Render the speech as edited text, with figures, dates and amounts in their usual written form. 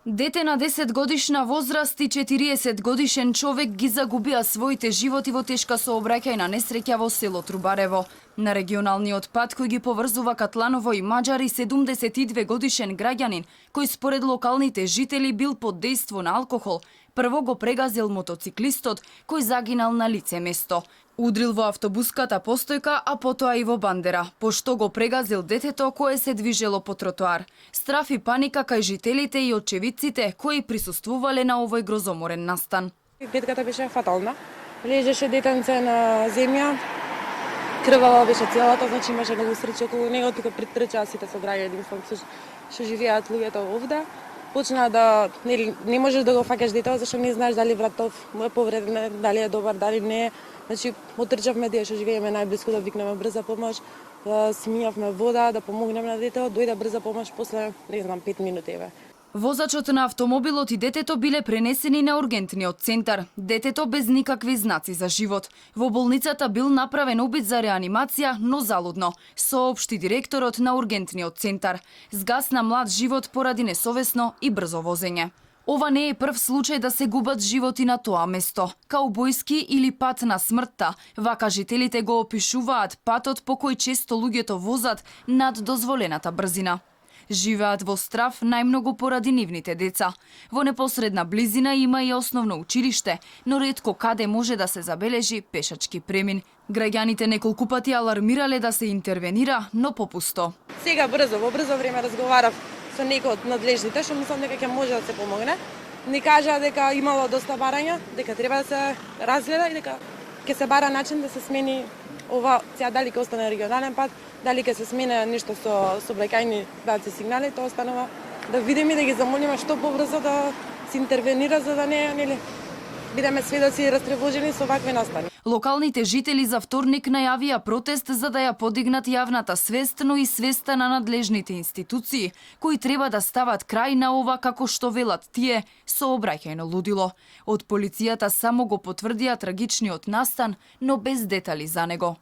Дете на 10 годишна возраст и 40 годишен човек ги загубија своите животи во тешка сообраќајна несреќа во село Трубарево. На регионалниот пат кој ги поврзува Катланово и Маџари, 72 годишен граѓанин, кој според локалните жители бил под дејство на алкохол, прво го прегазил мотоциклистот, кој загинал на лице место. Удрил во автобуската постојка, а потоа и во бандера, пошто го прегазил детето кое се движело по тротоар. Страф и паника кај жителите и очевидците кои присуствувале на овој грозоморен настан. Гледката беше фатална. Лежеше детенце на земја, крвава беше целата, значи имаше многу среќа околу него, тука притрчаа сите сограѓани што живеат луѓето овде. Почна да не можеш да го фаќаш детето, зашто не знаеш дали вратов му е повреден, дали е добар, дали не е. Значи, отрчавме тие што живееме најблиску да викнеме брза помош, да смијавме вода, да помогнеме на детето, дојде брза помош после, 5 минути еве. Возачот на автомобилот и детето биле пренесени на ургентниот центар. Детето без никакви знаци за живот. Во болницата бил направен обид за реанимација, но залудно, соопшти директорот на ургентниот центар. Згасна млад живот поради несовесно и брзо возење. Ова не е прв случај да се губат животи на тоа место. Каубојски или пат на смртта, вака жителите го опишуваат патот по кој често луѓето возат над дозволената брзина. Живеат во страф најмногу поради нивните деца. Во непосредна близина има и основно училиште, но ретко каде може да се забележи пешачки премин. Граѓаните неколку пати алармирале да се интервенира, но попусто. Сега во брзо време разговарав со некој од надлежните, што мислам дека ќе може да се помогне. Ни кажа дека имало доста барања, дека треба да се разгледа и дека ќе се бара начин да се смени ова, сега дали ќе остане регионален пат, дали ќе се смени нешто со сообраќајни баци сигнали, тоа останува да видиме и да ги замолиме што побрзо да се интервенира за да не бидеме сведоци и растревожени со вакви настани. Локалните жители за вторник најавија протест за да ја подигнат јавната свест, но и свеста на надлежните институции, кои треба да стават крај на ова, како што велат тие, сообраќајно лудило. Од полицијата само го потврдија трагичниот настан, но без детали за него.